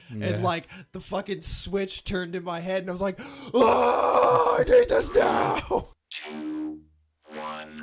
And like the fucking switch turned in my head and I was like, oh, I need this now. 2, 1.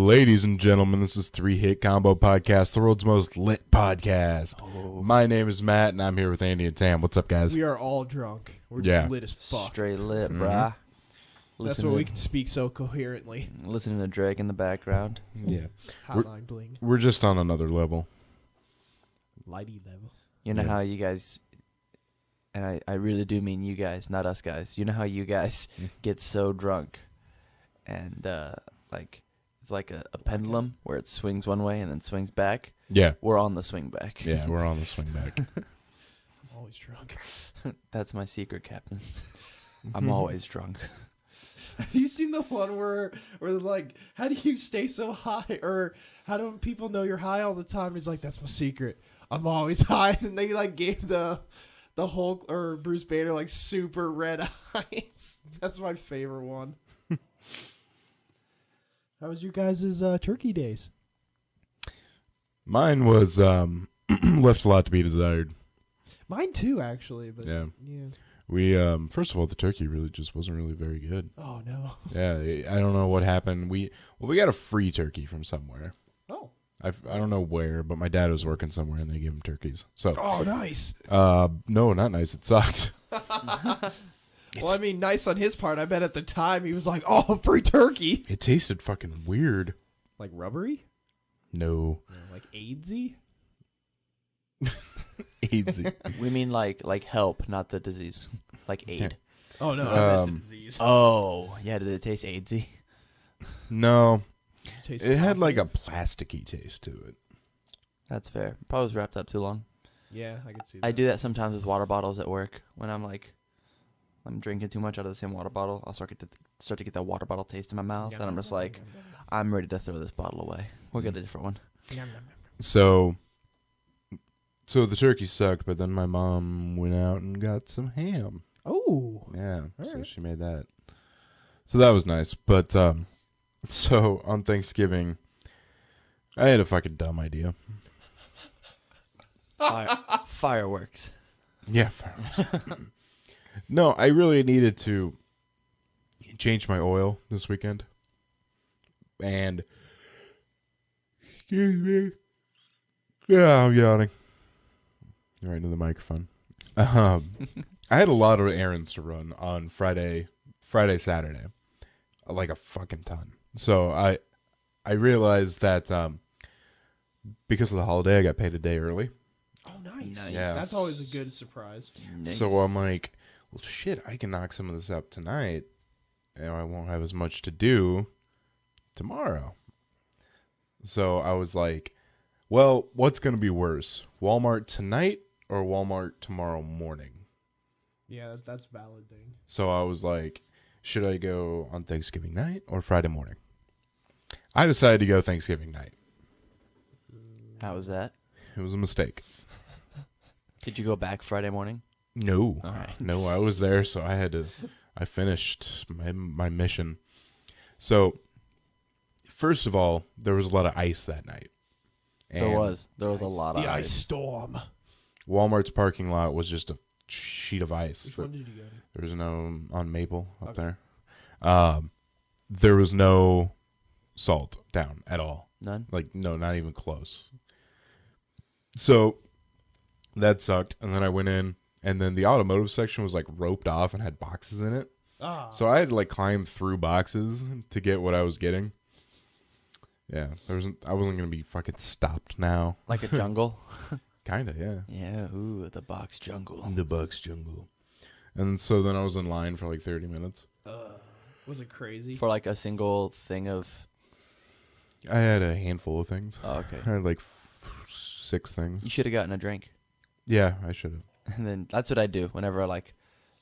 Ladies and gentlemen, this is Three Hit Combo Podcast, the world's most lit podcast. Oh. My name is Matt, and I'm here with Andy and Tam. What's up, guys? We are all drunk. We're just lit as fuck. Straight lit, brah. That's why we can speak so coherently. Listening to Drake in the background. Yeah. Hotline bling. We're just on another level. Lighty level. You know how you guys, and I really do mean you guys, not us guys. You know how you guys get so drunk and it's like a pendulum where it swings one way and then swings back? Yeah. We're on the swing back. Yeah, we're on the swing back. I'm always drunk. That's my secret, Captain. I'm always drunk. Have you seen the one where they're like, how do you stay so high? Or how do people know you're high all the time? He's like, that's my secret. I'm always high. And they like gave the Hulk or Bruce Banner like super red eyes. That's my favorite one. How was your guys' turkey days? Mine was left a lot to be desired. Mine too, actually. But Yeah. yeah. We first of all, the turkey really just wasn't really very good. Oh no. Yeah, I don't know what happened. We got a free turkey from somewhere. Oh. I don't know where, but my dad was working somewhere and they gave him turkeys. So. Oh, nice. No, not nice. It sucked. Well, I mean, nice on his part. I bet at the time he was like, "Oh, free turkey." It tasted fucking weird. Like rubbery? No. Like AIDSy? AIDSy. We mean like help, not the disease. Like aid. Oh no, I meant the disease. Oh, yeah, did it taste AIDSy? No. Tastes It had awful. like a plasticky taste to it. That's fair. Probably was wrapped up too long. Yeah, I could see that. I do that sometimes with water bottles at work when I'm drinking too much out of the same water bottle. I'll start to get that water bottle taste in my mouth, and I'm just like, I'm ready to throw this bottle away. We'll get a different one. So the turkey sucked, but then my mom went out and got some ham. Oh. Yeah, so right. she made that. So that was nice. But so on Thanksgiving, I had a fucking dumb idea. Fireworks. Yeah, fireworks. No, I really needed to change my oil this weekend. And excuse me. Yeah, I'm yawning. Right into the microphone. I had a lot of errands to run on Friday, Saturday. Like a fucking ton. So I realized that because of the holiday, I got paid a day early. Oh, nice. Yeah. That's always a good surprise. Nice. So I'm like, well, shit, I can knock some of this up tonight, and I won't have as much to do tomorrow. So I was like, well, what's going to be worse, Walmart tonight or Walmart tomorrow morning? Yeah, that's a valid thing. So I was like, should I go on Thanksgiving night or Friday morning? I decided to go Thanksgiving night. How was that? It was a mistake. Did you go back Friday morning? No. All right. No, I was there, so I finished my mission. So, first of all, there was a lot of ice that night. There was a lot of The ice ice. storm. Walmart's parking lot was just a sheet of ice. Which one did you go to? There was no on Maple up there. There was no salt down at all. None? Like, no, not even close. So that sucked. And then I went in, and then the automotive section was like roped off and had boxes in it. So I had to like climb through boxes to get what I was getting. Yeah, I wasn't gonna be fucking stopped now. Like a jungle? Kinda, yeah. Yeah, ooh, the box jungle. The Bucks jungle. And so then I was in line for like 30 minutes. Was it crazy? For like a single thing of... I had a handful of things. Oh, okay. I had like 6 things. You should have gotten a drink. Yeah, I should And then that's what I do whenever I like.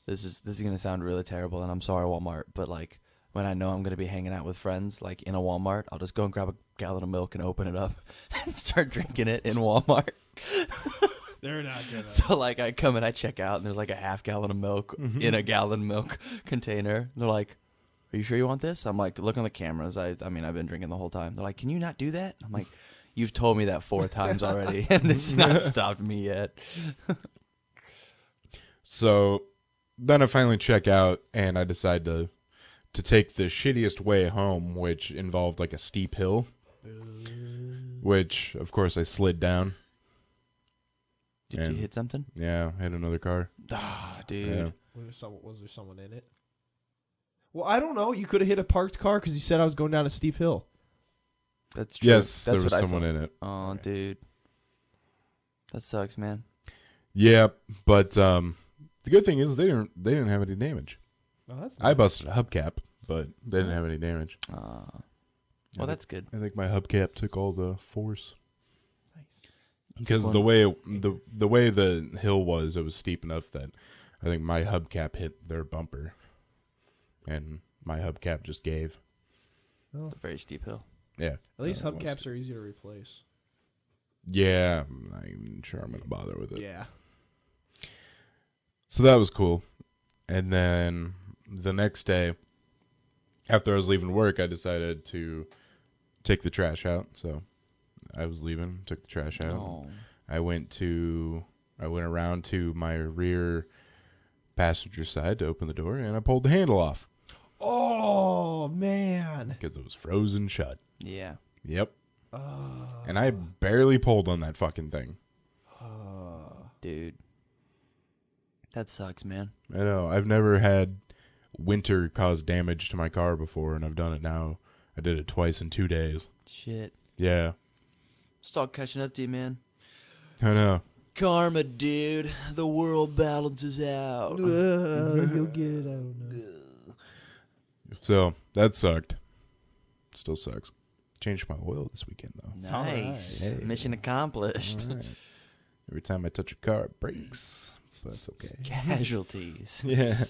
This is gonna sound really terrible, and I'm sorry, Walmart, but like when I know I'm gonna be hanging out with friends, like in a Walmart, I'll just go and grab a gallon of milk and open it up and start drinking it in Walmart. They're not gonna. So like I come and I check out, and there's like a half gallon of milk in a gallon milk container. They're like, "Are you sure you want this?" I'm like, "Look on the cameras. I mean, I've been drinking the whole time." They're like, "Can you not do that?" I'm like, "You've told me that 4 times already, and this has not stopped me yet." So then I finally check out, and I decide to take the shittiest way home, which involved like a steep hill, which of course I slid down. Did And- you hit something? Yeah, I hit another car. Ah, dude. Yeah. Was there someone in it? Well, I don't know. You could have hit a parked car because you said I was going down a steep hill. That's true. Yes, That's there was what I someone thought. in it. Oh, Okay. dude. That sucks, man. Yeah, but the good thing is they didn't have any damage. Oh, that's I busted a hubcap, but they didn't have any damage. Well, I that's good. I think my hubcap took all the force nice. because One- the way the hill was, it was steep enough that I think my hubcap hit their bumper, and my hubcap just gave. It's a very steep hill. Yeah, At least it was hubcaps steep. are easy to replace. Yeah, I'm not even sure I'm gonna bother with it. Yeah. So that was cool. And then the next day, after I was leaving work, I decided to take the trash out. So I was leaving, took the trash out. Oh. I went around to my rear passenger side to open the door, and I pulled the handle off Oh man. because it was frozen shut. Yeah. Yep. Uh, And I barely pulled on that fucking thing. Dude. That sucks, man. I know. I've never had winter cause damage to my car before, and I've done it now. I did it twice in 2 days. Shit. Yeah. It's all catching up to you, man. I know. Karma, dude. The world balances out. you'll get it. I don't know. So that sucked. Still sucks. Changed my oil this weekend though. Nice. Alright. Hey. Mission accomplished. All right. Every time I touch a car, it breaks, but that's okay. Casualties. Yeah.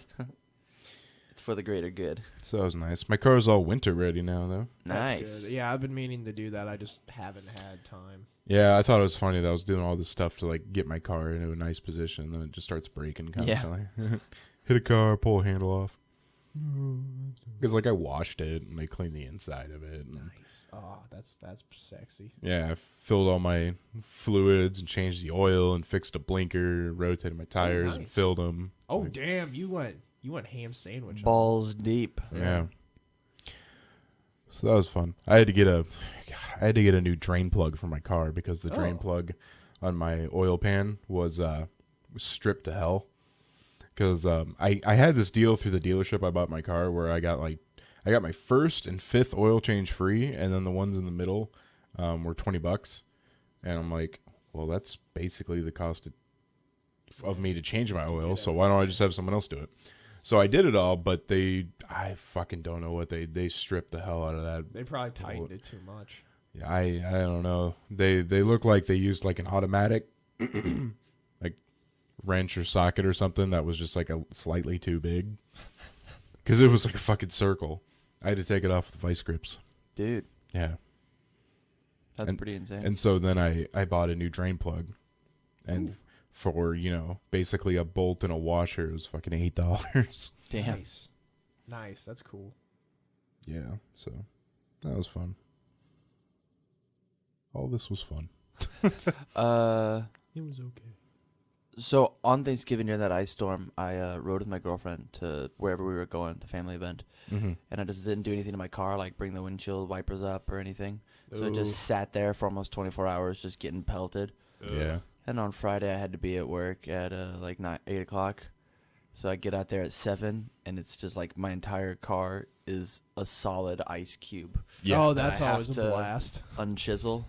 It's for the greater good. So that was nice. My car's all winter ready now though. That's Nice. good. Yeah, I've been meaning to do that. I just haven't had time. Yeah, I thought it was funny that I was doing all this stuff to like get my car into a nice position, and then it just starts breaking Yeah. constantly. Hit a car, pull a handle off. Because like I washed it and I cleaned the inside of it. And, Nice. Oh, that's sexy. yeah, I filled all my fluids and changed the oil and fixed a blinker, rotated my tires and nice. filled them. Oh damn, you went ham sandwich. on Balls deep. Yeah. So that was fun. I had to get a new drain plug for my car because the drain Oh. plug on my oil pan was stripped to hell. Because I had this deal through the dealership I bought my car where I got my first and fifth oil change free, and then the ones in the middle were $20. And I'm like, well, that's basically the cost of me to change my oil. So why don't I just have someone else do it? So I did it all, but I fucking don't know what they stripped the hell out of that. They probably tightened it too much. Yeah, I don't know. They look like they used like an automatic like wrench or socket or something that was just like a slightly too big. Because it was like a fucking circle. I had to take it off with vice grips. Dude, Yeah. that's pretty insane. And so then I bought a new drain plug. And for, basically a bolt and a washer, it was fucking $8. Damn. Nice. That's cool. Yeah, so that was fun. All this was fun. It was okay. So on Thanksgiving during that ice storm, I rode with my girlfriend to wherever we were going, the family event, Mm-hmm. and I just didn't do anything to my car, like bring the windshield wipers up or anything. So I Ooh. just sat there for almost 24 hours, just getting pelted. Yeah. And on Friday, I had to be at work at 8 o'clock. So I get out there at 7, and it's just like my entire car is a solid ice cube. Yeah. Oh, that's I have always a to- blast. Unchisel.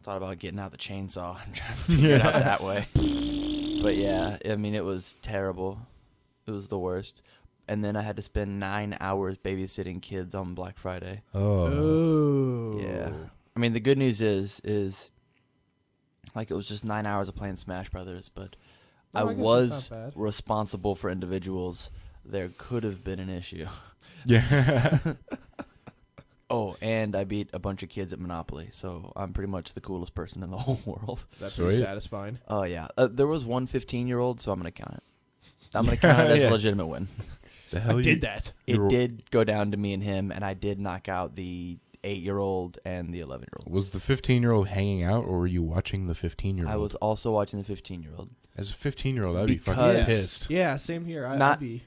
Thought about getting out the chainsaw and trying to figure it out that way. But yeah, I mean, it was terrible. It was the worst. And then I had to spend 9 hours babysitting kids on Black Friday. Oh. Yeah. I mean, the good news is like it was just 9 hours of playing Smash Brothers, but I Well, guess was that's not bad. responsible for individuals. There could have been an issue. Yeah. Oh, and I beat a bunch of kids at Monopoly, so I'm pretty much the coolest person in the whole world. That's pretty Sweet. satisfying. Oh, yeah. There was one 15-year-old, so I'm going to count it. I'm going to count it as Yeah. a legitimate win. The hell I you did that. You It were- did go down to me and him, and I did knock out the 8-year-old and the 11-year-old. Was the 15-year-old hanging out, or were you watching the 15-year-old? I was also watching the 15-year-old. As a 15-year-old, I'd be fucking Because- pissed. Yeah, same here. I'd Not, be.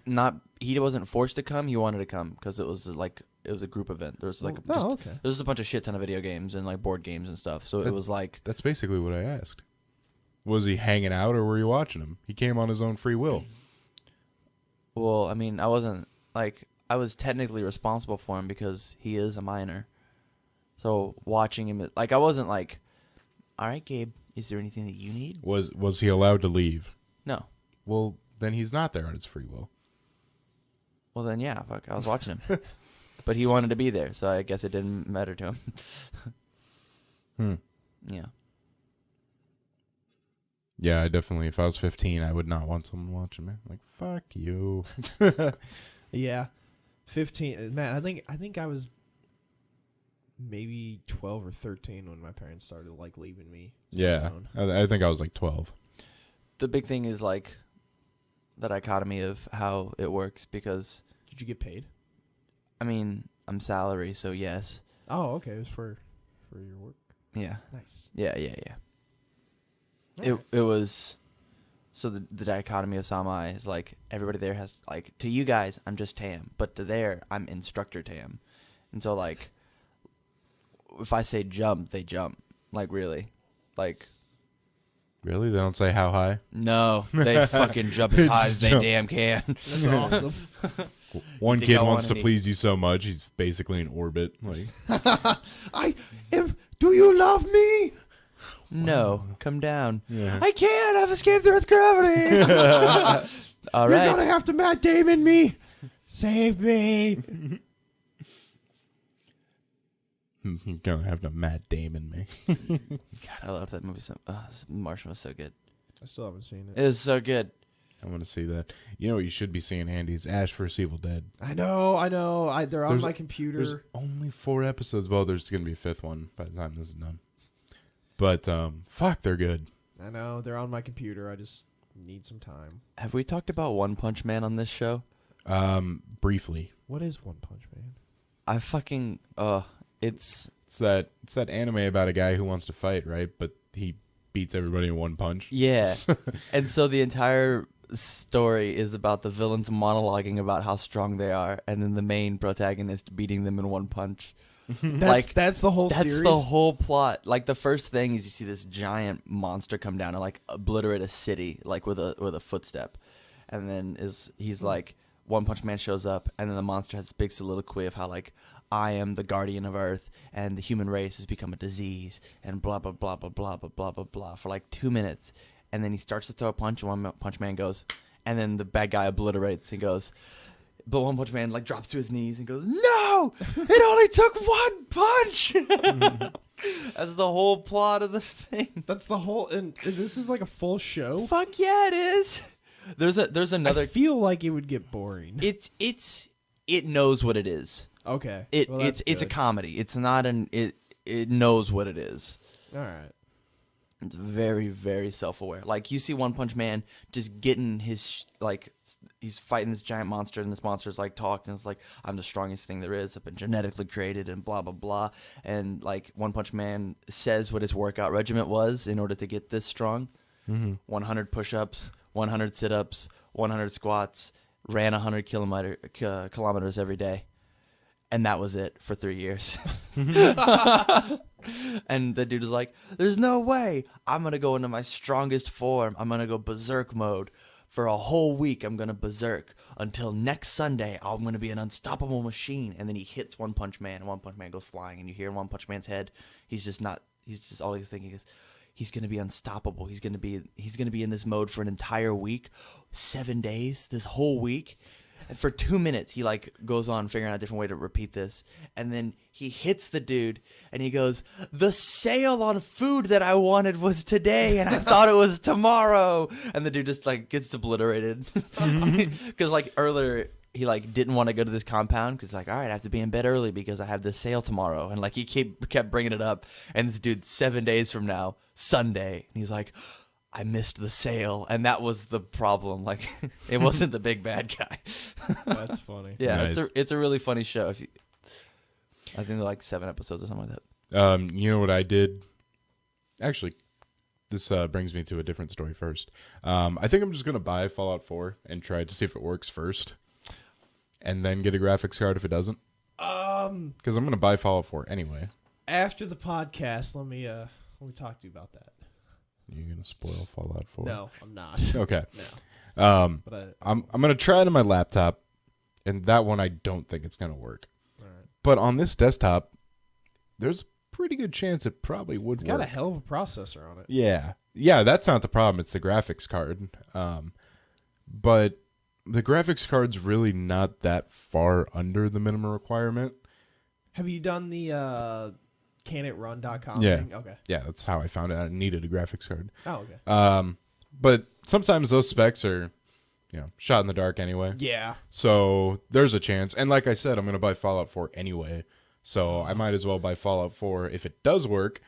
he wasn't forced to come. He wanted to come because it was a group event. There was like Oh, okay. there was a bunch of shit ton of video games and like board games and stuff. So it That- was like, That's basically what I asked. Was he hanging out, or were you watching him? He came on his own free will. well, I mean, I wasn't like I was technically responsible for him because he is a minor. So watching him, like I wasn't like, all right, Gabe, is there anything that you need? Was he allowed to leave? No. Well, then he's not there on his free will. Well then, yeah, fuck, I was watching him, but he wanted to be there, so I guess it didn't matter to him. Yeah. Yeah, I definitely. If I was 15, I would not want someone watching me. Like, fuck you. Yeah, 15. Man, I think I was maybe 12 or 13 when my parents started like leaving me. Yeah, alone. I think I was like 12. The big thing is like the dichotomy of how it works because Did you get paid? I mean I'm salary, so yes. Oh, okay. It was for your work. Yeah. Nice. Yeah. Alright. It was so the dichotomy of Samai is like everybody there has like to you guys I'm just Tam, but to there I'm instructor Tam, and so like if I say jump they jump, like really, like Really? They don't say how high? no they fucking jump as high as they Jump. damn can. That's awesome. One think kid I wants want to any- please you so much, he's basically in orbit. Like, I am. Do you love me? No, come down. yeah. I can't. I've escaped Earth gravity. All You're right. gonna have to Matt Damon me. Save me. You're gonna have to Matt Damon me. God, I love that movie. Martian was so good. I still haven't seen It was so good. I want to see that. You know what you should be seeing, Andy? Is Ash vs. Evil Dead. I know. They're on There's- my There's computer. only 4 episodes. Well, there's gonna be a 5th one by the time this is done. But fuck, they're good. I know. They're on my computer. I just need some time. Have we talked about One Punch Man on this show? Briefly, What is One Punch Man? I fucking it's it's that anime about a guy who wants to fight, right? But he beats everybody in one punch. yeah. And so the entire story is about the villains monologuing about how strong they are, and then the main protagonist beating them in one punch. That's the whole That's series. the whole plot. Like the first thing is you see this giant monster come down and like obliterate a city like with a footstep, and then he's like One Punch Man shows up, and then the monster has this big soliloquy of how like I am the guardian of Earth and the human race has become a disease and blah blah blah blah blah blah blah blah blah for like 2 minutes, and then he starts to throw a punch and One Punch Man goes, and then the bad guy obliterates and goes. But One Punch Man like drops to his knees and goes, "No, it only took one punch." That's the whole plot of this thing. That's the whole. And this is like a full show. Fuck yeah, it is. There's another. I feel like it would get boring. It knows what it is. Okay. It's a good. comedy. It's not it knows what it is. All right. It's very, very self-aware. Like, you see One Punch Man just getting his, he's fighting this giant monster, and this monster's, talked, and it's like, I'm the strongest thing there is. I've been genetically created, and blah, blah, blah. And, One Punch Man says what his workout regimen was in order to get this strong. 100 push-ups, 100 sit-ups, 100 squats, ran 100 kilometers every day. And that was it for 3 years. And the dude is like, there's no way. I'm going to go into my strongest form. I'm going to go berserk mode. For a whole week, I'm going to berserk. Until next Sunday, I'm going to be an unstoppable machine. And then he hits One Punch Man, and One Punch Man goes flying. And you hear in One Punch Man's head, he's just all he's thinking is, he's going to be unstoppable. He's going to be in this mode for an entire week, 7 days, this whole week. And for 2 minutes, he like goes on figuring out a different way to repeat this, and then he hits the dude, and he goes, "The sale on food that I wanted was today, and I thought it was tomorrow." And the dude just like gets obliterated because like earlier he like didn't want to go to this compound because like, all right, I have to be in bed early because I have this sale tomorrow, and like he kept bringing it up, and this dude 7 days from now, Sunday, and he's like, I missed the sale, and that was the problem. Like, it wasn't the big bad guy. That's funny. Yeah, Nice. it's a really funny show. I think they're like 7 episodes or something like that. You know what I did? Actually, this brings me to a different story first. I think I'm just gonna buy Fallout 4 and try to see if it works first, and then get a graphics card if it doesn't. Because I'm gonna buy Fallout 4 anyway. After the podcast, let me talk to you about that. You're gonna spoil Fallout 4? No, I'm not. Okay. No. But I'm gonna try it on my laptop, and that one I don't think it's gonna work. all right. But on this desktop, there's a pretty good chance it probably would It's work. got a hell of a processor on it. Yeah, that's not the problem. It's the graphics card. But the graphics card's really not that far under the minimum requirement. Have you done the canitrun.com Yeah. thing? Okay. Yeah, that's how I found out I needed a graphics card. Oh, okay. But sometimes those specs are, shot in the dark anyway. Yeah. So there's a chance. And like I said, I'm going to buy Fallout 4 anyway. So I might as well buy Fallout 4. If it does work,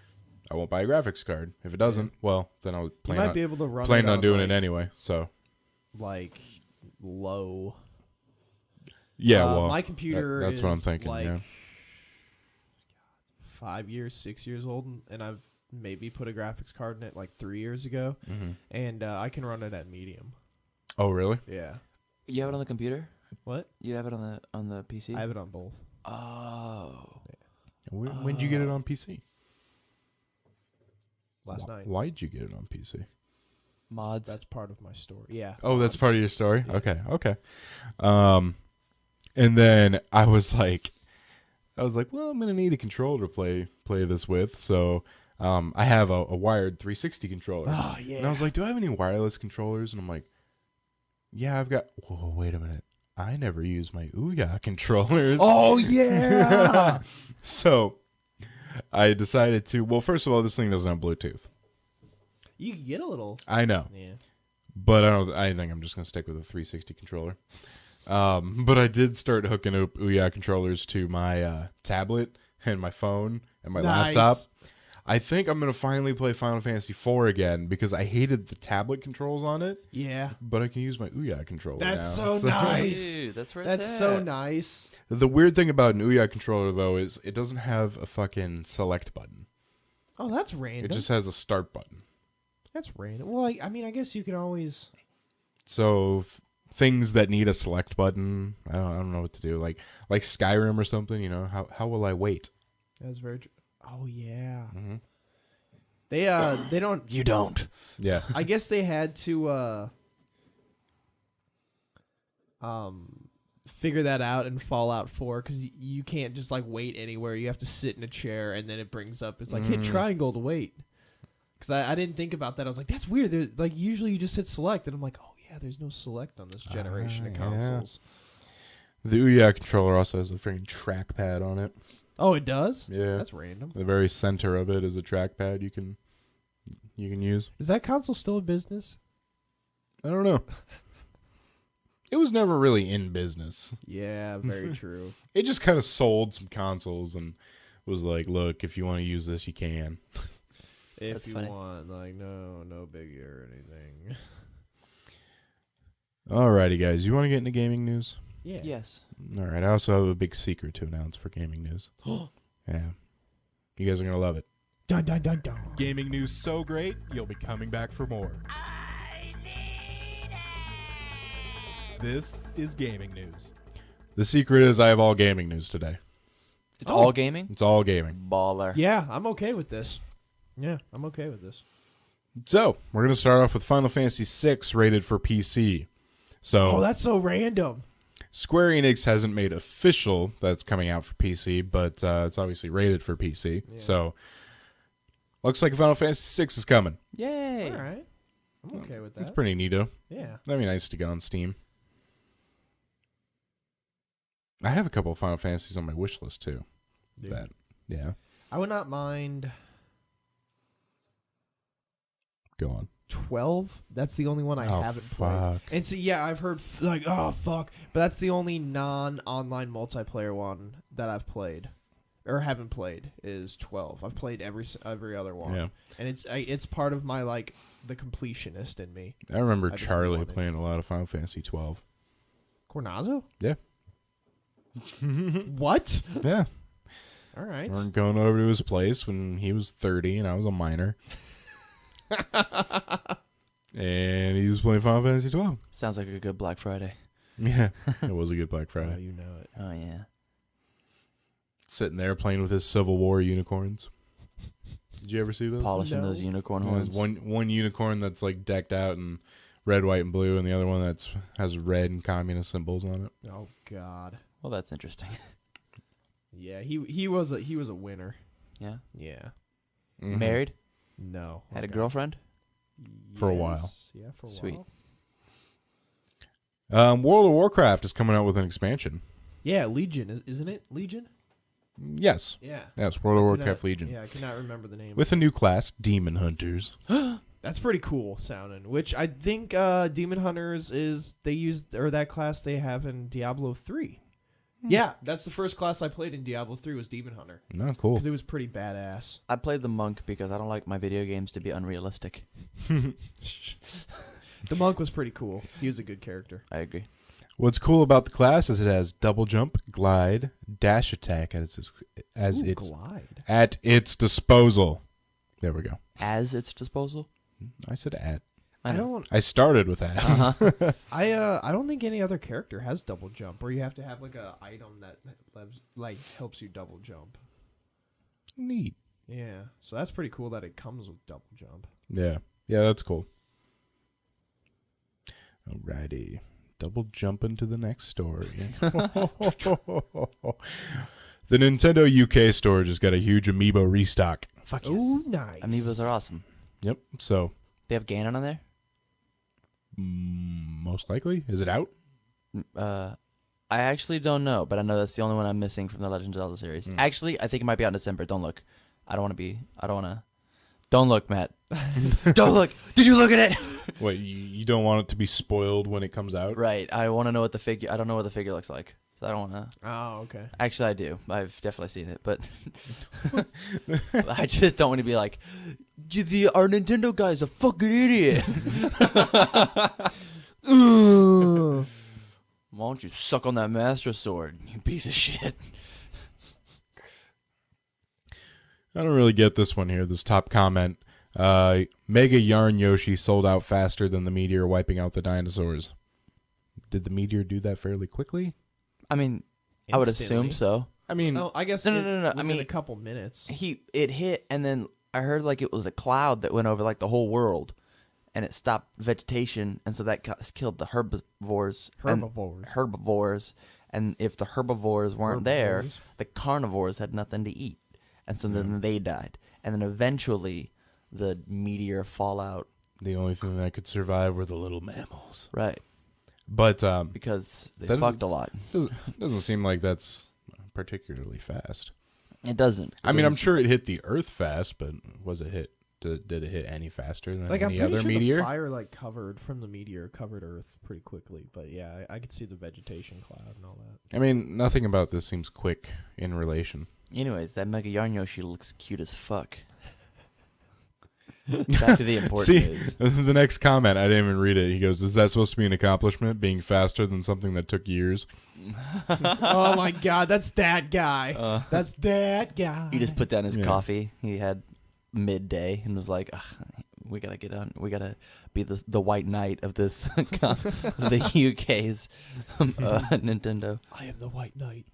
I won't buy a graphics card. If it doesn't, well, then I'll You plan might on, be able to run plan it on doing like, it anyway. So like low. yeah, well, my computer that's what I'm is, thinking. like, Yeah. 5 years, 6 years old, and I've maybe put a graphics card in it like 3 years ago, and I can run it at medium. Oh, really? Yeah. You have it on the computer? What? You have it on the PC? I have it on both. Oh. When'd you get it on PC? Last night. Why did you get it on PC? Mods. That's part of my story. Yeah. Oh, that's mods. part of your story? Yeah. Okay. And then I was like, well, I'm gonna need a controller to play this with. So I have a wired 360 controller. Oh, yeah. And I was like, do I have any wireless controllers? And I'm like, yeah, I've got. Whoa, wait a minute. I never use my Ouya controllers. Oh, yeah. So I decided to. Well, first of all, this thing doesn't have Bluetooth. You can get a little. I know. Yeah. But I think I'm just gonna stick with a 360 controller. But I did start hooking up Ouya controllers to my tablet and my phone and my Nice. laptop. I think I'm gonna finally play Final Fantasy IV again because I hated the tablet controls on it. Yeah. But I can use my Ouya controller That's now. so nice. Dude, that's where That's it's so at. nice. The weird thing about an Ouya controller though is it doesn't have a fucking select button. Oh, that's random. It just has a start button. That's random. Well, I mean, I guess you can always. So things that need a select button, I don't know what to do. Like Skyrim or something. How will I wait? That's very true. Oh yeah. Mm-hmm. They don't. You don't. Yeah. I guess they had to figure that out in Fallout 4 because you can't just like wait anywhere. You have to sit in a chair and then it brings up. It's like hit triangle to wait. Because I didn't think about that. I was like, that's weird. There's, like usually you just hit select, and I'm like, oh yeah, there's no select on this generation of yeah. consoles. The Ouya controller also has a freaking trackpad on it. Oh, it does. Yeah. That's random. The very center of it is a trackpad you can use. Is that console still in business? I don't know. It was never really in business. Yeah, very true. It just kind of sold some consoles and was like, look, if you want to use this, you can. If That's you funny. want, like, no biggie or anything. Alrighty, guys. You want to get into gaming news? Yeah. Yes. All right. I also have a big secret to announce for gaming news. Yeah. You guys are going to love it. Dun dun dun dun. Gaming news so great, you'll be coming back for more. This is gaming news. The secret is I have all gaming news today. It's all gaming? It's all gaming. Baller. Yeah, I'm okay with this. Yeah, I'm okay with this. So, we're going to start off with Final Fantasy VI rated for PC. So, Oh, that's so random. Square Enix hasn't made official that's coming out for PC, but it's obviously rated for PC. Yeah. So, looks like Final Fantasy VI is coming. Yay. All right. I'm okay with that. It's pretty neato. Yeah. That'd be nice to get on Steam. I have a couple of Final Fantasies on my wish list too. Dude. That, yeah. I would not mind Go on. 12. That's the only one I Oh, haven't played. fuck. And so yeah, I've heard like, oh fuck, but that's the only non-online multiplayer one that I've played or haven't played is 12. I've played every other one, Yeah. and it's part of my like the completionist in me. I remember I've been Charlie wanting playing a lot of Final Fantasy 12. Cornazo? Yeah. What? Yeah. All right. We're going over to his place when he was 30 and I was a minor. And he was playing Final Fantasy 12. Sounds like a good Black Friday. Yeah. It was a good Black Oh, Friday. you know it. Oh yeah. Sitting there playing with his Civil War unicorns. Did you ever see those? Polishing No. those unicorn Yeah, there's horns. one unicorn that's like decked out in red, white, and blue, and the other one that's has red and communist symbols on it. Oh God. Well, that's interesting. Yeah, he was a winner. Yeah. Yeah. Mhm. Married? No. Had a Okay. girlfriend? For a while. Yeah, for a Sweet. while. World of Warcraft is coming out with an expansion. Yeah, Legion, isn't it? Legion? Yes. Yeah. Yes, World of I Warcraft cannot- Legion. Yeah, I cannot remember the name. With a new class, Demon Hunters. That's pretty cool sounding. Which I think Demon Hunters is they used or that class they have in Diablo 3. Yeah, that's the first class I played in Diablo 3 was Demon Hunter No, cool. because it was pretty badass. I played the monk because I don't like my video games to be unrealistic. The monk was pretty cool. He was a good character. I agree. What's cool about the class is it has double jump, glide, dash attack as Ooh, its glide. at its disposal. There we go. As its disposal? I said at. I know. don't. I started with that. Uh-huh. I don't think any other character has double jump, or you have to have like a item that like helps you double jump. Neat. Yeah, so that's pretty cool that it comes with double jump. Yeah. Yeah, that's cool. Alrighty. Double jump into the next story. The Nintendo UK store just got a huge amiibo restock. Fuck yes. Oh, nice. Amiibos are awesome. Yep. So, They have Ganon on there? most likely. Is it out? I actually don't know, but I know that's the only one I'm missing from the Legend of Zelda series. Mm. Actually, I think it might be out in December. Don't look. Don't look, Matt. Don't look. Did you look at it? Wait, you don't want it to be spoiled when it comes out? Right. I want to know what the figure. I don't know what the figure looks like, so I don't want to. Oh, okay. Actually, I do. I've definitely seen it, but I just don't want to be like, our Nintendo guy's a fucking idiot. Why don't you suck on that Master Sword, you piece of shit? I don't really get this one here. This top comment. Mega Yarn Yoshi sold out faster than the meteor wiping out the dinosaurs. Did the meteor do that fairly quickly? I mean, I would assume so. I mean, Oh, I guess No. I within mean, a couple minutes. it hit, and then I heard like it was a cloud that went over like the whole world, and it stopped vegetation, and so that killed the herbivores. And if the herbivores weren't there, Herbivores. the carnivores had nothing to eat, and so then they died. And then eventually, the meteor fallout. the only thing that could survive were the little mammals. Right, But because they That fucked a lot. doesn't seem like that's particularly fast. It doesn't. I mean, I'm sure it hit the Earth fast, but was it hit? Did it hit any faster than Like I'm any pretty other sure meteor? the fire like covered Earth pretty quickly. But yeah, I could see the vegetation cloud and all that. I mean, nothing about this seems quick in relation. Anyways, that Mega Yarn Yoshi looks cute as fuck. Back to the important See, news. the next comment, I didn't even read it. He goes, "Is that supposed to be an accomplishment, being faster than something that took years?" Oh my God, that's that guy. That's that guy. He just put down his Yeah. coffee. He had midday and was like, "Ugh, "We gotta get on. We gotta be the white knight of this of the UK's Nintendo." I am the White Knight.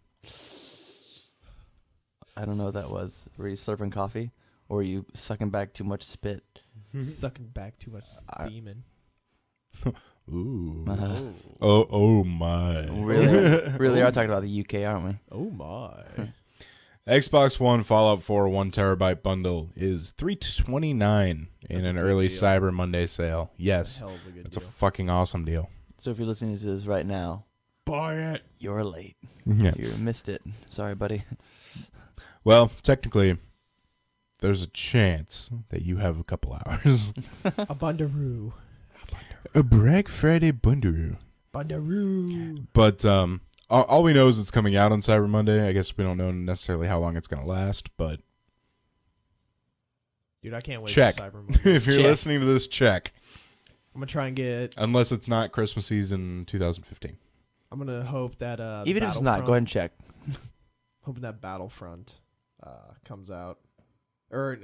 I don't know what that was. Were you slurping coffee, or were you sucking back too much spit? Sucking back too much steaming. Ooh. Uh-huh. Oh my. Really are talking about the UK, aren't we? Oh my. Xbox One Fallout 4 1 terabyte bundle is $329 in That's a an good early deal. Cyber Monday sale. Yes, Hell of a good it's a deal. fucking awesome deal. So if you're listening to this right now, Buy it. You're late. Yeah. You missed it. Sorry, buddy. Well, technically, there's a chance that you have a couple hours. A bundaroo. A Black Friday bundaroo. Bundaroo. But all we know is it's coming out on Cyber Monday. I guess we don't know necessarily how long it's going to last, but Dude, I can't wait check. for Cyber Monday. If you're Check. listening to this, check. I'm gonna try and get. Unless it's not Christmas season 2015. I'm gonna hope that Even if it's not, go ahead and check. Hoping that Battlefront comes out, or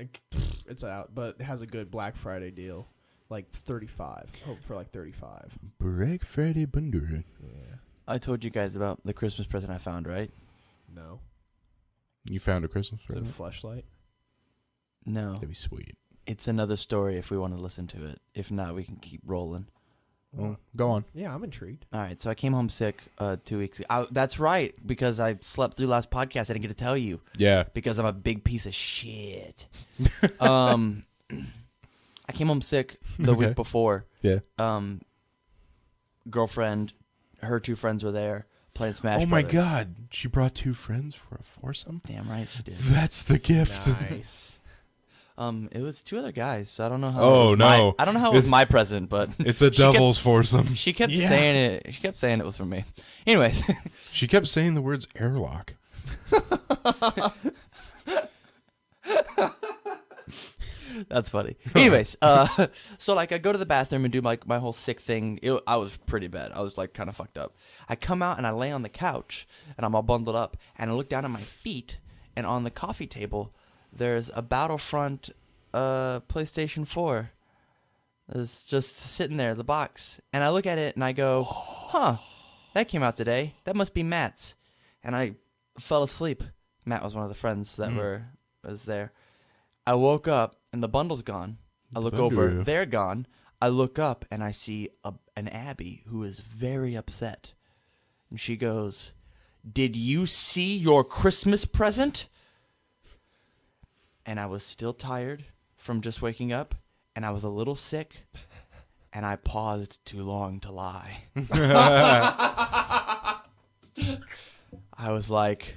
it's out, but it has a good Black Friday deal, like 35. Hope for like 35. Black Friday bundaroo. Yeah. I told you guys about the Christmas present I found, right? No. You found a Christmas Is it a present? fleshlight? No. That'd be sweet. It's another story if we want to listen to it. If not, we can keep rolling. Well, go on. Yeah, I'm intrigued. All right, so I came home sick 2 weeks ago. That's right, because I slept through last podcast. I didn't get to tell you Yeah. because I'm a big piece of shit. I came home sick the Okay. week before. Yeah. Girlfriend, her 2 friends were there playing Smash Oh my Brothers. God. She brought 2 friends for a foursome? Damn right she did. That's the gift. Nice. It was 2 other guys. So I don't know how. Oh, it was no. I don't know how it was It's- my present, but It's a She kept- devil's foursome. she kept Yeah. saying it. She kept saying it was for me. Anyways, She kept saying the words airlock. that's funny. Anyways, so like I go to the bathroom and do like my whole sick thing. I was pretty bad. I was like kind of fucked up. I come out and I lay on the couch and I'm all bundled up and I look down at my feet and on the coffee table there's a Battlefront PlayStation 4. It's just sitting there, the box. And I look at it and I go, huh, that came out today. That must be Matt's. And I fell asleep. Matt was one of the friends that was there. I woke up and the bundle's gone. I look over, Bundle. they're gone. I look up and I see an Abby who is very upset. And she goes, "Did you see your Christmas present?" And I was still tired from just waking up, and I was a little sick, and I paused too long to lie. I was like,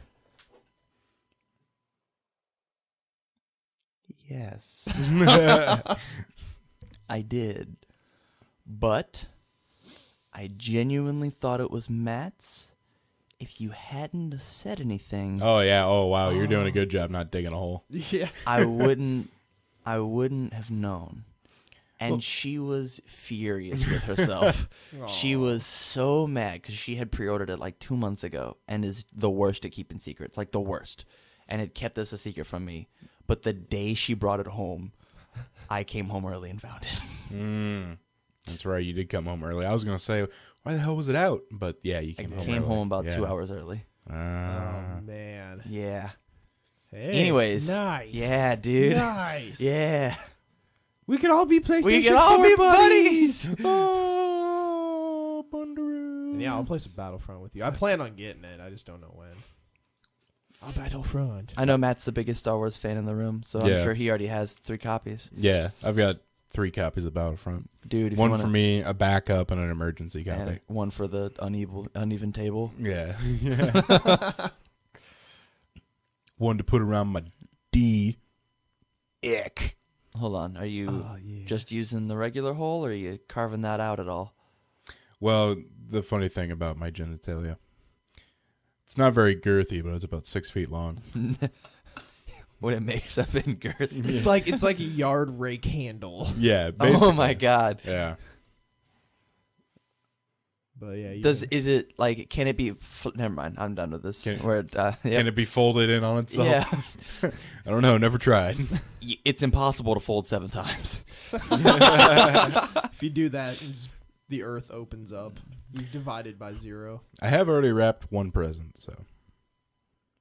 yes, I did. But I genuinely thought it was Matt's. If you hadn't have said anything, Oh, yeah. Oh, wow. You're doing a good job not digging a hole. Yeah. I wouldn't have known. And she was furious with herself. She was so mad because she had pre-ordered it like 2 months ago and is the worst at keeping secrets, like the worst, and had kept this a secret from me. But the day she brought it home, I came home early and found it. That's right. You did come home early. I was going to say, why the hell was it out? But yeah, you I came home came early. home about Yeah. 2 hours early. Oh man. Yeah. Hey, Anyways. Nice. Yeah, dude. Nice. Yeah. We could all be PlayStation We can all 4 be buddies. Oh, bundaroo. And yeah, I'll play some Battlefront with you. I plan on getting it. I just don't know when. Oh, Battlefront. I know Matt's the biggest Star Wars fan in the room, so Yeah. I'm sure he already has 3 copies. Yeah, I've got 3 copies of Battlefront. Dude, if you One wanna, for me, a backup, and an emergency copy. and one for the uneven table. Yeah. Yeah. One to put around my D. Ick. Hold on, are you Oh, yeah. just using the regular hole, or are you carving that out at all? Well, the funny thing about my genitalia, it's not very girthy, but it's about 6 feet long. When it makes up in girth. It's like a yard rake handle. Yeah, basically. Oh my god. Yeah. But yeah, you Is it like? Can it be? Never mind. I'm done with this. Can- Yeah. Can it be folded in on itself? Yeah. I don't know. Never tried. It's impossible to fold 7 times. if you do that, the earth opens up. You've divided by 0. I have already wrapped one present, so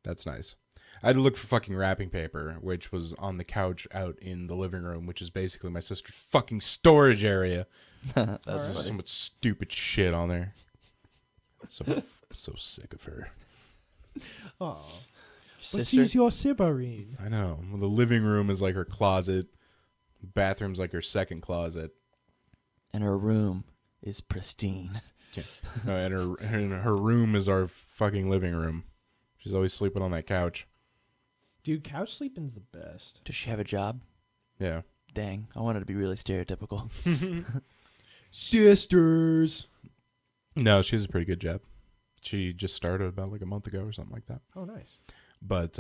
that's nice. I had to look for fucking wrapping paper, which was on the couch out in the living room, which is basically my sister's fucking storage area. That's There's funny. so much stupid shit on there. So sick of her. Oh, let's Sister. use your Sibarine. I know. Well, the living room is like her closet. Bathroom's like her second closet. And her room is pristine. And her room is our fucking living room. She's always sleeping on that couch. Dude, couch sleeping's the best. Does she have a job? Yeah. Dang, I wanted to be really stereotypical. Sisters. No, she has a pretty good job. She just started about like a month ago or something like that. Oh, nice. But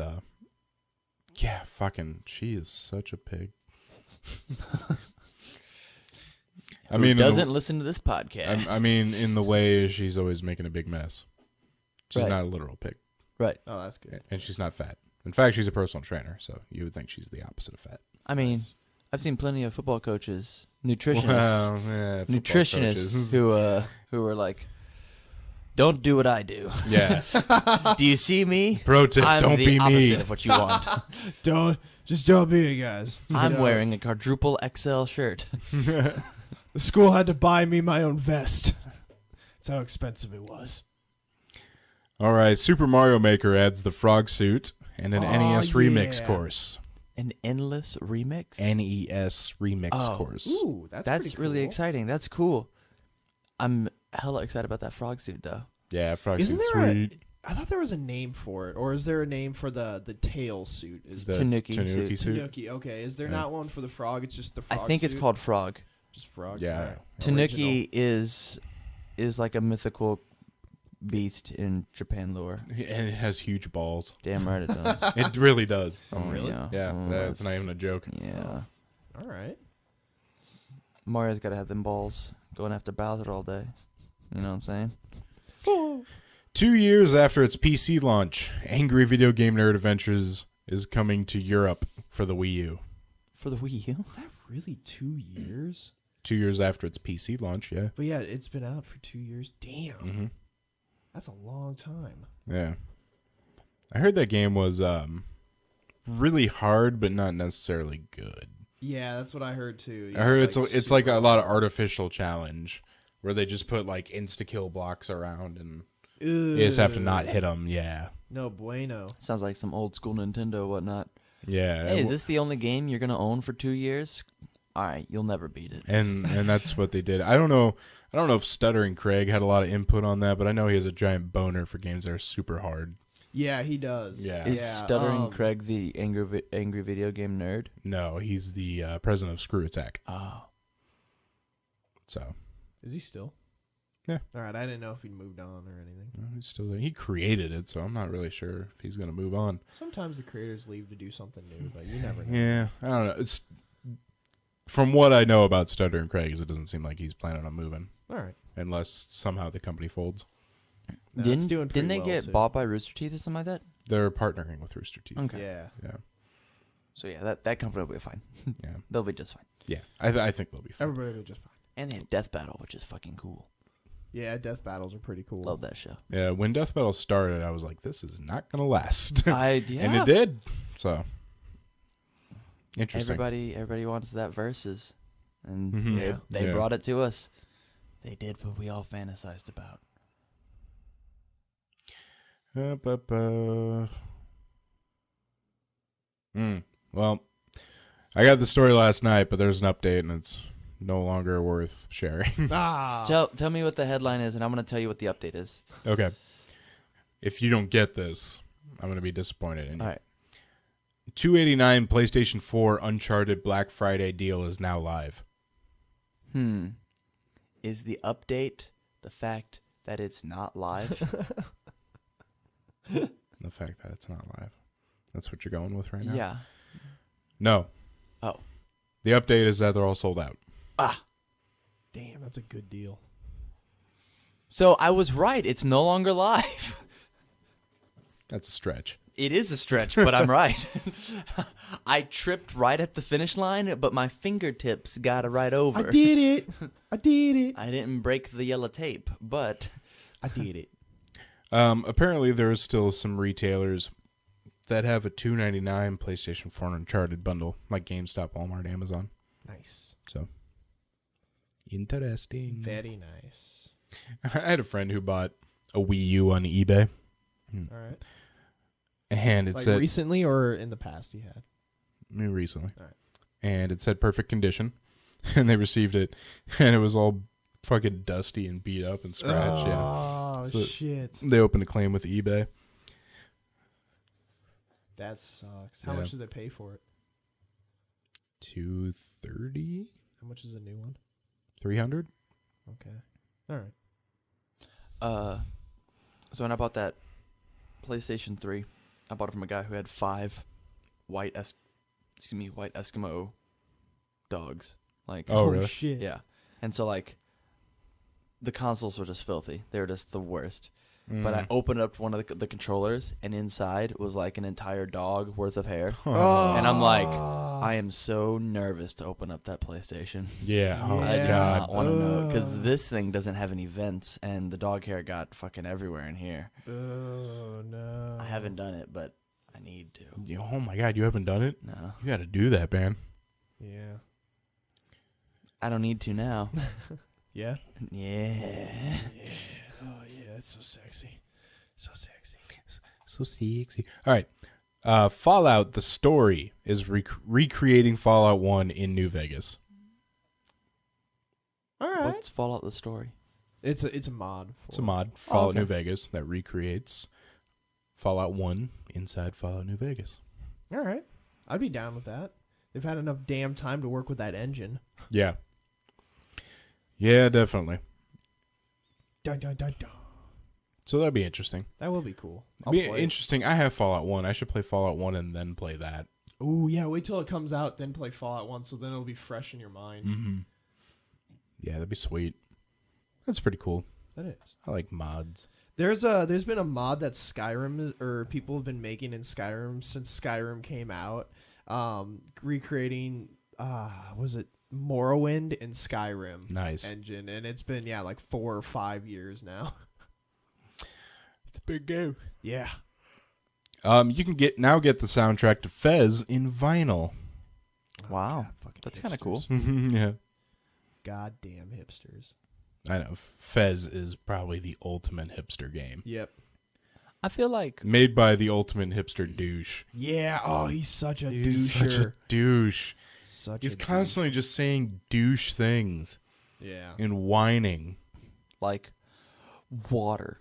yeah, fucking, she is such a pig. I mean, doesn't listen to this podcast. I mean, in the way she's always making a big mess. She's Right. not a literal pig, right. Oh, that's good. and she's not fat. In fact, she's a personal trainer, so you would think she's the opposite of fat. I mean, I've seen plenty of football coaches, nutritionists, Well, yeah, football nutritionists coaches. who are like, "Don't do what I do." Yeah. Do you see me? Pro tip: I'm don't the be opposite me. of what you want. Don't be it, guys. I'm wearing a quadruple XL shirt. The school had to buy me my own vest. That's how expensive it was. All right, Super Mario Maker adds the frog suit and an Oh, NES remix yeah. course. An endless remix. NES remix Oh. course. Ooh, That's pretty really cool. exciting. That's cool. I'm hella excited about that frog suit though. Yeah, frog Isn't suit's there sweet. I thought there was a name for it, or is there a name for the tail suit? Is The Tanuki Tanuki suit. suit. Tanuki? Okay, is there Yeah. not one for the frog? It's just the I frog. think it's suit? called frog. just frog. Yeah. Alright. Tanuki is like a mythical beast in Japan lore. And it has huge balls. Damn right it does. It really does. Oh, really? Yeah, Oh, that's not even a joke. Yeah. All right. Mario's got to have them balls going after Bowser all day. You know what I'm saying? 2 years after its PC launch, Angry Video Game Nerd Adventures is coming to Europe for the Wii U. For the Wii U? Is that really 2 years? 2 years after its PC launch, yeah. But yeah, it's been out for 2 years. Damn, Mm-hmm. that's a long time. Yeah. I heard that game was really hard, but not necessarily good. Yeah, that's what I heard too. I heard it's like a super- lot of artificial challenge where they just put like insta-kill blocks around and you just have to not hit them. Yeah. No bueno. Sounds like some old school Nintendo whatnot. Yeah. Hey, is this the only game you're going to own for 2 years? All right, you'll never beat it. and that's what they did. I don't know if Stuttering Craig had a lot of input on that, but I know he has a giant boner for games that are super hard. Yeah, he does. Yeah. Is Stuttering um, Craig the angry video game nerd? No, he's the president of Screw Attack. Oh. So Is he still? Yeah. All right, I didn't know if he'd moved on or anything. he's still there. He created it, so I'm not really sure if he's gonna move on. Sometimes the creators leave to do something new, but you never know. Yeah, I don't know. It's from what I know about Stuttering Craig, it doesn't seem like he's planning on moving All right. unless somehow the company folds. No, it's doing Didn't pretty they well, get too. bought by Rooster Teeth or something like that? They're partnering with Rooster Teeth. Okay. Yeah. Yeah, So yeah, that company will be fine. yeah, They'll be just fine. yeah. I think they'll be fine. Everybody will be just fine. And they have Death Battle, which is fucking cool. Yeah, death battles are pretty cool. Love that show. Yeah, when Death Battle started, I was like, this is not gonna last, Yeah. and it did. So interesting. Everybody wants that versus, and Mhm. they Yeah. brought it to us. They did what we all fantasized about. Well, I got the story last night, but there's an update, and it's no longer worth sharing. Ah. Tell me what the headline is, and I'm going to tell you what the update is. Okay. If you don't get this, I'm going to be disappointed in you. All right. $289 PlayStation 4 Uncharted Black Friday deal is now live. Is the update the fact that it's not live? The fact that it's not live. That's what you're going with right now? Yeah. No. Oh. The update is that they're all sold out. Damn, that's a good deal. So I was right. It's no longer live. That's a stretch. It is a stretch, but I'm right. I tripped right at the finish line, but my fingertips got it right over. I did it. I did it. I didn't break the yellow tape, but I did it. Apparently, there's still some retailers that have a $299 PlayStation 4 Uncharted bundle, like GameStop, Walmart, Amazon. Nice. So, interesting. Very nice. I had a friend who bought a Wii U on eBay, All right. and it Like said recently or in the past he had? recently, All right. and it said perfect condition, and they received it, and it was all fucking dusty and beat up and scratched. Yeah, Oh So- shit. they opened a claim with eBay. That sucks. How Yeah. much did they pay for it? 230, How much is a new one? 300. Okay. All right. So when I bought that PlayStation 3, I bought it from a guy who had 5 white Eskimo dogs. Like, Oh, really? shit. yeah. And so like the consoles were just filthy. They were just the worst. But I opened up one of the controllers, and inside was like an entire dog worth of hair. Oh. And I'm like, I am so nervous to open up that PlayStation. Yeah. Oh I do Yeah. not god. want to know, because Ugh. this thing doesn't have any vents, and the dog hair got fucking everywhere in here. Oh no. I haven't done it, but I need to. Oh my god, you haven't done it? No, You got to do that, man. Yeah. I don't need to now. Yeah. Yeah. Oh yeah, that's so sexy. So sexy. So sexy. All right. Fallout, the story, is recreating Fallout 1 in New Vegas. All right. What's Fallout the story? It's a mod. It's a mod, Fallout okay. New Vegas, that recreates Fallout 1 inside Fallout New Vegas. All right. I'd be down with that. They've had enough damn time to work with that engine. Yeah. Yeah, definitely. Dun dun dun dun. So that'd be interesting. That will be cool. I'll Be play it. interesting. I have Fallout 1. I should play Fallout 1 and then play that. Ooh, yeah. Wait till it comes out, then play Fallout 1, so then it'll be fresh in your mind. Mm-hmm. Yeah, that'd be sweet. That's pretty cool. That is. I like mods. There's been a mod that Skyrim or people have been making in Skyrim since Skyrim came out, recreating was it Morrowind in Skyrim Nice. engine, and it's been like 4 or 5 years now. It's a big game. Yeah. You can get the soundtrack to Fez in vinyl. Wow, Fucking that's kind of hipsters. cool. Yeah. Goddamn hipsters. I know. Fez is probably the ultimate hipster game. Yep. I feel like Made by the ultimate hipster douche. Yeah. Oh, he's such a He's doucher. such a douche. Such He's a douche. constantly just saying douche things Yeah. and whining. water,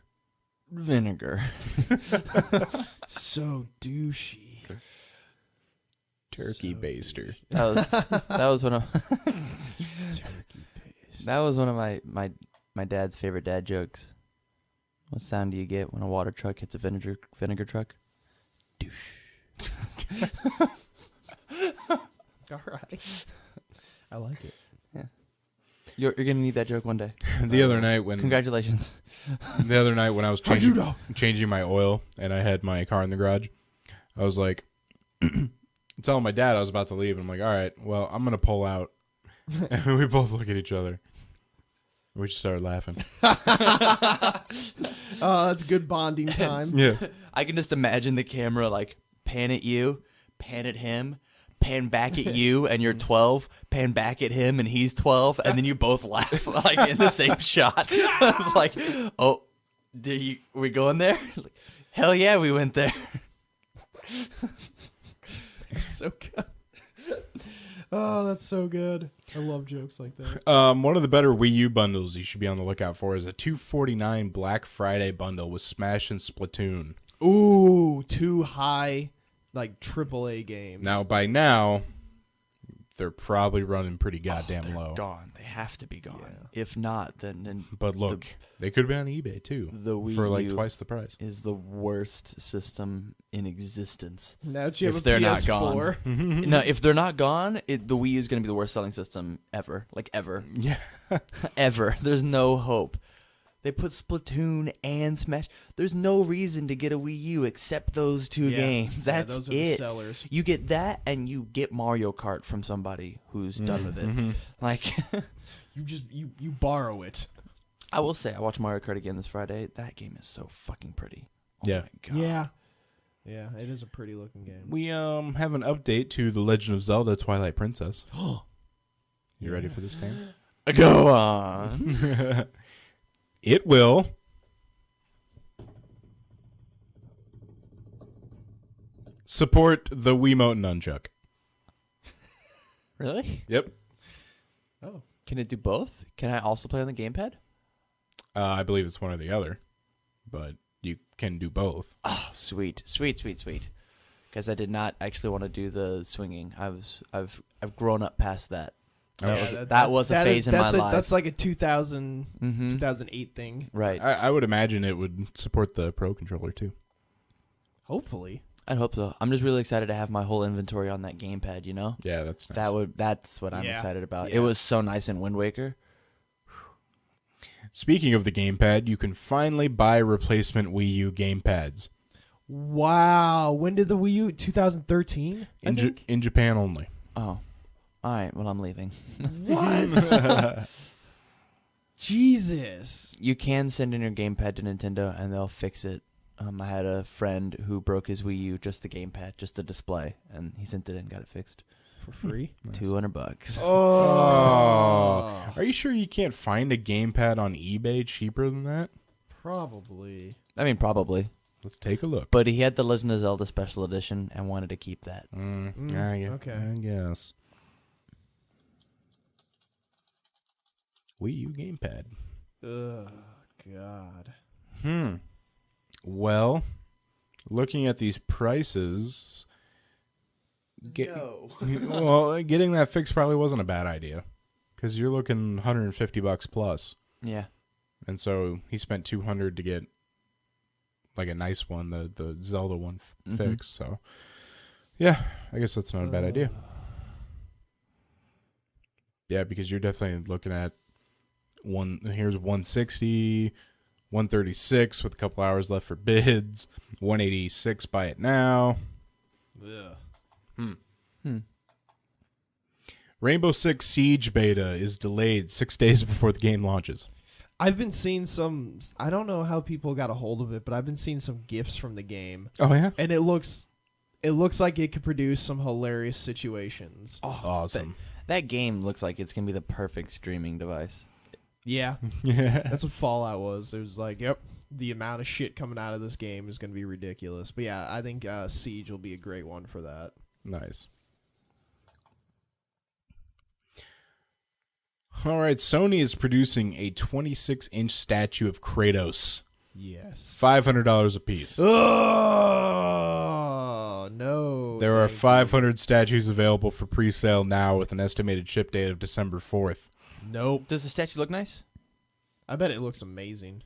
vinegar. So douchey. Turkey So baster. That was one of Turkey paste. that was one of my dad's favorite dad jokes. What sound do you get when a water truck hits a vinegar truck? Douche. All right. I like it. You're gonna need that joke one day. The other night when Congratulations. I was How'd you know? changing my oil and I had my car in the garage, I was like telling my dad I was about to leave, and I'm like, all right, well, I'm gonna pull out. And we both look at each other. We just started laughing. Oh, that's good bonding time. Yeah. I can just imagine the camera like pan at you, pan at him, pan back at you, and you're 12, pan back at him, and he's 12, and then you both laugh like in the same shot. Like, oh, we going there? Like, hell yeah, we went there. It's so good. Oh, that's so good. I love jokes like that. One of the better Wii U bundles you should be on the lookout for is a $249 Black Friday bundle with Smash and Splatoon. Ooh, 2 high, like AAA games. Now, by now, they're probably running pretty goddamn low. Gone. They have to be gone. If not, then But look, they could be on eBay too the Wii for like U twice the price. is the worst system in existence. Now that you have If a they're not PS4, No, if they're not gone, the Wii U is going to be the worst selling system ever. Like, ever. Yeah. Ever. There's no hope. They put Splatoon and Smash. There's no reason to get a Wii U except those two Yeah. games. Yeah, That's those are the it. sellers. You get that, and you get Mario Kart from somebody who's done with it. Like, You just you borrow it. I will say, I watched Mario Kart again this Friday. That game is so fucking pretty. Oh Yeah. my God. Yeah. Yeah, it is a pretty looking game. We have an update to The Legend of Zelda Twilight Princess. You ready for this, Tam? Go on. It will support the Wiimote Nunchuck. Really? Yep. Oh. Can it do both? Can I also play on the gamepad? I believe it's one or the other, but you can do both. Oh, sweet. Because I did not actually want to do the swinging. I've grown up past that. That was a phase in my life. That's like a 2000, Mm-hmm. 2008 thing. Right. I would imagine it would support the Pro controller too. Hopefully. I'd hope so. I'm just really excited to have my whole inventory on that gamepad, you know? Yeah, that's nice. That's what I'm Yeah. excited about. Yeah. It was so nice in Wind Waker. Speaking of the gamepad, you can finally buy replacement Wii U gamepads Wow. When did the Wii U? 2013? in Japan only. Oh. All right, well, I'm leaving. What? Jesus. You can send in your gamepad to Nintendo, and they'll fix it. I had a friend who broke his Wii U, just the gamepad, just the display, and he sent it in and got it fixed. For free? Nice. $200. Oh. Are you sure you can't find a gamepad on eBay cheaper than that? Probably. I mean, probably. Let's take a look. But he had the Legend of Zelda Special Edition and wanted to keep that. Okay. I guess. Wii U gamepad. Ugh, God. Well, looking at these prices, No. well, getting that fixed probably wasn't a bad idea, because you're looking $150 plus, Yeah. and so he spent $200 to get like a nice one, the Zelda one fixed. So, yeah, I guess that's not a bad idea. Yeah, because you're definitely looking at here's 160, 136 with a couple hours left for bids, 186 buy it now. Ugh. Rainbow Six Siege beta is delayed 6 days before the game launches. I've been seeing some. I don't know how people got a hold of it, but I've been seeing some GIFs from the game, Oh yeah, and it looks like it could produce some hilarious situations. awesome. That game looks like it's going to be the perfect streaming device. Yeah, Yeah, that's what Fallout was. It was like, yep, the amount of shit coming out of this game is going to be ridiculous. But yeah, I think Siege will be a great one for that. nice. All right, Sony is producing a 26-inch statue of Kratos, Yes. $500 a piece. Oh no! There are thank you. 500 statues available for pre-sale now, with an estimated ship date of December 4th. Nope. Does the statue look nice? I bet it looks amazing.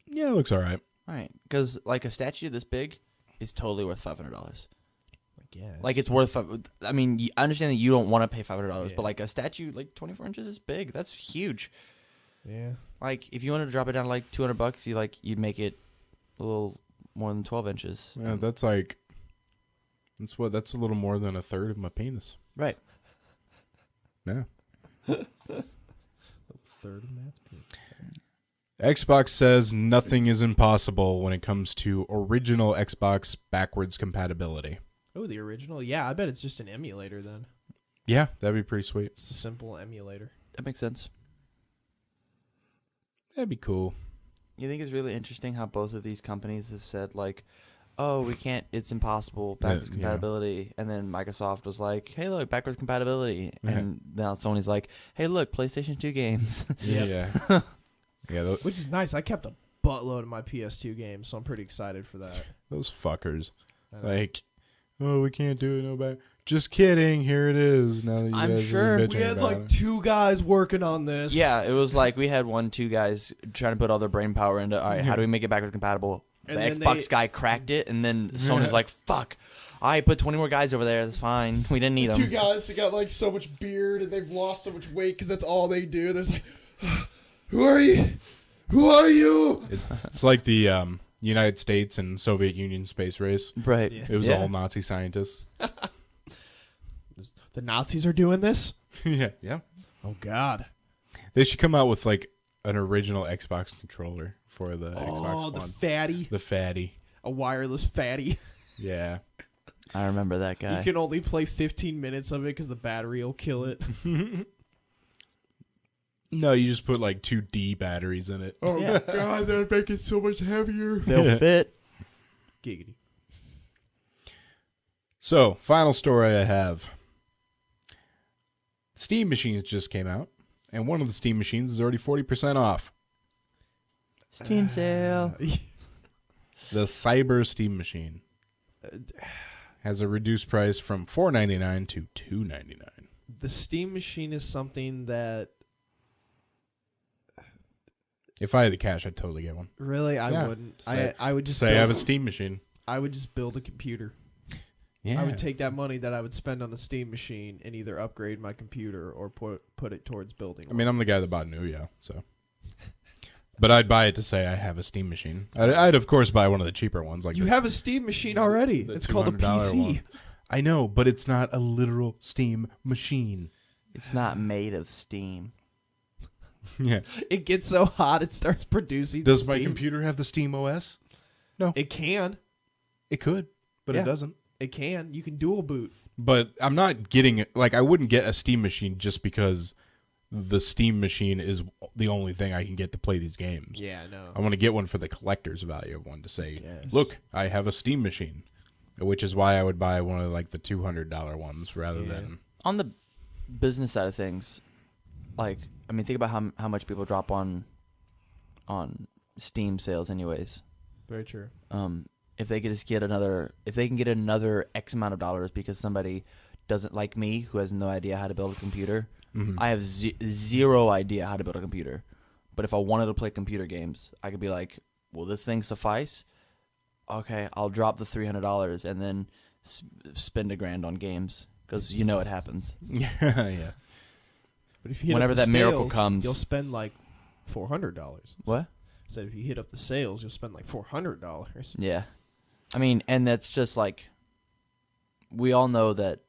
Yeah, it looks all right. All right. Because, like, a statue this big is totally worth $500. I guess. Like, it's worth. I mean, I understand that you don't want to pay $500, Yeah. but like a statue, like 24 inches is big. That's huge. Yeah. Like, if you wanted to drop it down to like $200, you'd make it a little more than 12 inches. Yeah, that's a little more than a third of my penis. Right. Yeah. Third of Matt's penis. Xbox says nothing is impossible when it comes to original Xbox backwards compatibility. Oh, the original? Yeah, I bet it's just an emulator then. Yeah, that'd be pretty sweet. It's a simple emulator. That makes sense. That'd be cool. You think it's really interesting how both of these companies have said, like, oh, we can't, it's impossible, backwards Yeah. compatibility. And then Microsoft was like, hey, look, backwards compatibility. Yeah. And now Sony's like, hey, look, PlayStation 2 games. Yeah. Yeah, Which is nice. I kept a buttload of my PS2 games, so I'm pretty excited for that. those fuckers. I know. Like, oh, we can't do it. No back. Just kidding. Here it is. Now that you I'm guys sure are we bitching had about like it. 2 guys working on this. Yeah, it was like we had two guys trying to put all their brain power into, all right, how do we make it backwards compatible? And The then Xbox guy cracked it, and then Sony's like, fuck. I put 20 more guys over there. That's fine. We didn't need them. 2 guys that got like so much beard and they've lost so much weight because that's all they do. There's like, who are you? Who are you? It's like the United States and Soviet Union space race. Right. Yeah. It was Yeah. all Nazi scientists. The Nazis are doing this? Yeah. Yeah. Oh, God. They should come out with like an original Xbox controller for the Xbox Oh, the One. fatty. The fatty. A wireless fatty. Yeah. I remember that guy. You can only play 15 minutes of it because the battery will kill it. No, you just put like 2 D batteries in it. Oh, Yeah. God, that'd make it so much heavier. They'll fit. Giggity. So, final story I have. Steam machines just came out, and one of the Steam machines is already 40% off. Steam sale. The Cyber Steam Machine has a reduced price from $4.99 to $2.99. The Steam machine is something that If I had the cash, I'd totally get one. really I Yeah. wouldn't. Say- I would just Say I have a build, Steam machine. I would just build a computer. Yeah. I would take that money that I would spend on a Steam machine and either upgrade my computer or put it towards building. I mean, I'm the guy that bought Nuya, so. But I'd buy it to say I have a Steam machine. I'd of course buy one of the cheaper ones, like you the, have a Steam machine already. the It's called a $200 PC. one. I know, but it's not a literal Steam machine. It's not made of steam. Yeah. It gets so hot it starts producing. Does my steam. computer have the Steam OS? It can. It could, but Yeah. it doesn't. It can. You can dual boot. But I'm not getting it. Like, I wouldn't get a Steam machine just because the Steam machine is the only thing I can get to play these games. Yeah, no. I want to get one for the collector's value of one to say, Yes. look, I have a Steam machine, which is why I would buy one of like the $200 ones rather Yeah. than. On the business side of things, like, I mean, think about how much people drop on Steam sales anyways. Very true. If they could just get if they can get another X amount of dollars because somebody doesn't like me who has no idea how to build a computer. Mhm. I have zero idea how to build a computer. But if I wanted to play computer games, I could be like, will this thing suffice? Okay, I'll drop the $300 and then spend $1,000 on games because you know it happens. Yeah, yeah. But if you hit Whenever up the that miracle sales, comes- you'll spend like $400. What? So if you hit up the sales, you'll spend like $400. Yeah. I mean, and that's just like, we all know that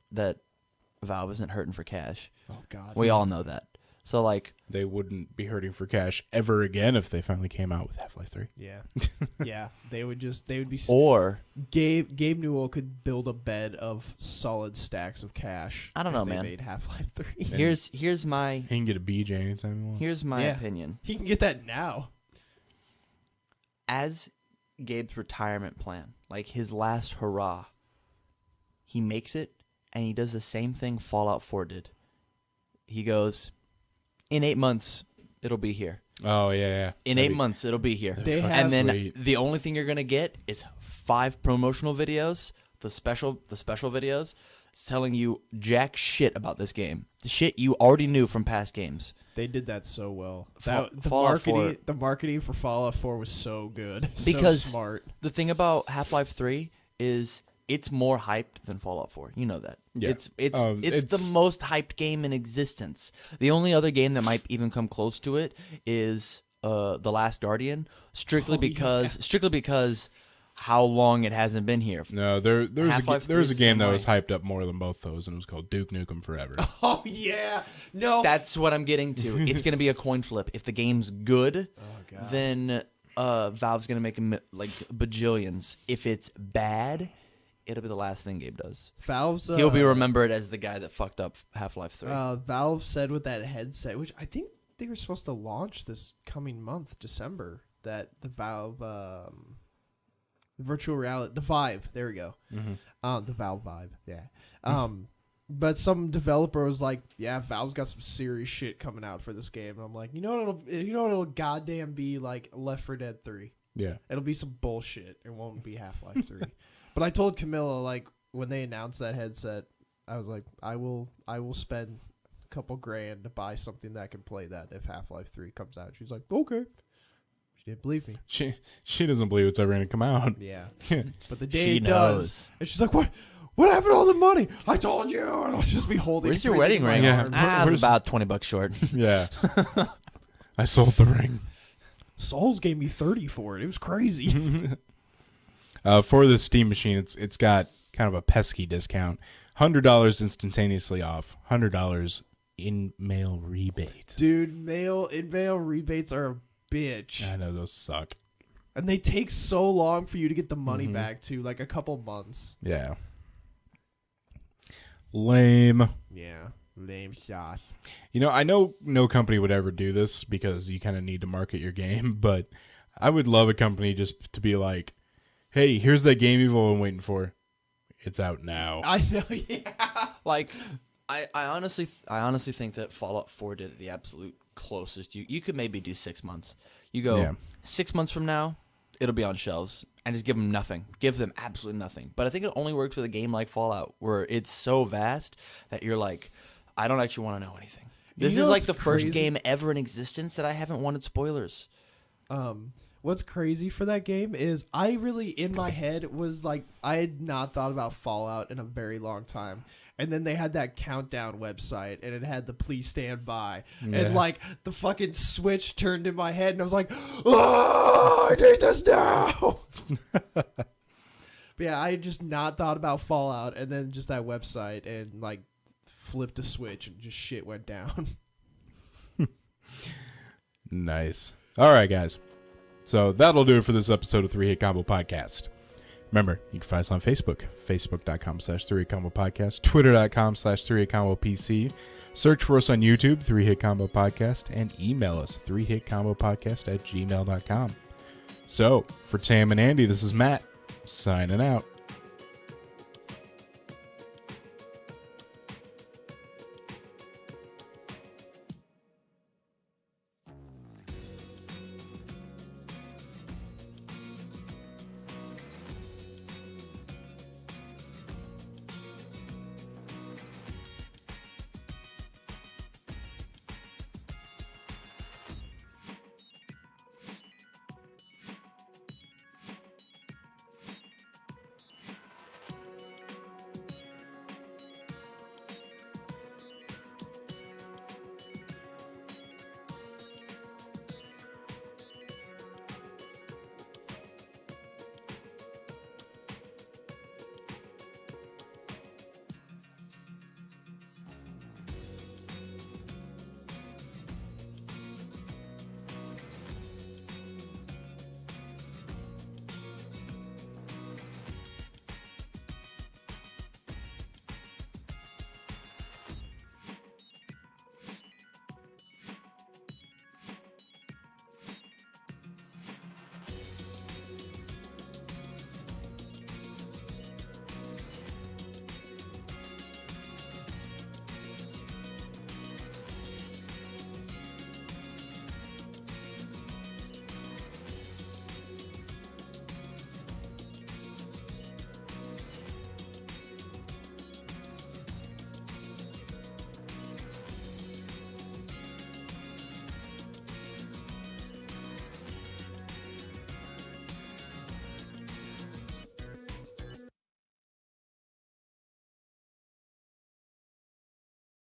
Valve isn't hurting for cash. Oh God. We all know that. So like, They wouldn't be hurting for cash ever again if they finally came out with Half-Life 3. Yeah. Yeah. They would be. or Gabe Newell could build a bed of solid stacks of cash. I don't if know, they man. Made Half-Life 3. here's my He can get a BJ anytime he wants. my Yeah. opinion. He can get that now. As Gabe's retirement plan, like his last hurrah, he makes it and he does the same thing Fallout 4 did. He goes, in 8 months, it'll be here. Oh, yeah, yeah. In 8 months, it'll be here. They fucking have- And then sweet. the only thing you're gonna get is 5 promotional videos, the special videos, telling you jack shit about this game. The shit you already knew from past games. They did that so well. The Fallout 4 marketing for Fallout 4 was so good. Because- so smart. The thing about Half-Life 3 is it's more hyped than Fallout 4. You know that. Yeah. It's It's- the most hyped game in existence. The only other game that might even come close to it is The Last Guardian, strictly because how long it hasn't been here. No, there's Half-Life a 3 game that was semi- hyped up more than both those, and it was called Duke Nukem Forever. Oh yeah. No. That's what I'm getting to. It's going to be a coin flip. If the game's good, oh God. then Valve's going to make like bajillions. If it's bad, it'll be the last thing Gabe does. Valve's He'll be remembered as the guy that fucked up Half-Life 3. Valve said with that headset, which I think they were supposed to launch this coming month, December, that the Valve virtual reality, the Vive, there we go. Mm-hmm. The Valve Vive, yeah. But some developer was like, "Yeah, Valve's got some serious shit coming out for this game," and I'm like, you know what it'll goddamn be like Left 4 Dead 3. Yeah. It'll be some bullshit. It won't be Half-Life 3. But I told Camilla, like, when they announced that headset, I was like, I will spend a couple grand to buy something that can play that if Half-Life 3 comes out. She's like, okay. She didn't believe me. She doesn't believe it's ever going to come out. Yeah. But the day She it does. knows. And she's like, what happened to all the money? I told you. And I'll just be holding Where's it your wedding in my ring? Yeah. arms. It's Where's- about $20 short. Yeah. I sold the ring. Souls gave me 30 for it. It was crazy. For the Steam machine, it's got kind of a pesky discount. $100 instantaneously off. $100 in mail rebate. Dude, in-mail rebates are a bitch. I know those suck. And they take so long for you to get the money Mhm. back, too. Like a couple months. Yeah. Lame. Yeah. Lame shot. You know, I know no company would ever do this because you kind of need to market your game, but I would love a company just to be like, hey, here's that game you've all been waiting for. It's out now. I know, yeah. Like, I honestly think that Fallout 4 did it the absolute closest. You could maybe do 6 months. You go Yeah. 6 months from now, it'll be on shelves, and just give them nothing. Give them absolutely nothing. But I think it only works with a game like Fallout, where it's so vast that you're like, I don't actually want to know anything. This You know is like what's the first crazy? game ever in existence that I haven't wanted spoilers. What's crazy for that game is I really in my head was like I had not thought about Fallout in a very long time. And then they had that countdown website and it had the please stand by. Yeah. And like the fucking switch turned in my head and I was like, oh, I need this now. But yeah, I had just not thought about Fallout and then just that website and like flipped a switch and just shit went down. Nice. All right, guys. So that'll do it for this episode of 3 Hit Combo Podcast. Remember, you can find us on Facebook, facebook.com/3 Hit Combo Podcast, twitter.com/3 Hit Combo PC. Search for us on YouTube, 3 Hit Combo Podcast, and email us, 3hitcombopodcast@gmail.com. So, for Tam and Andy, this is Matt, signing out.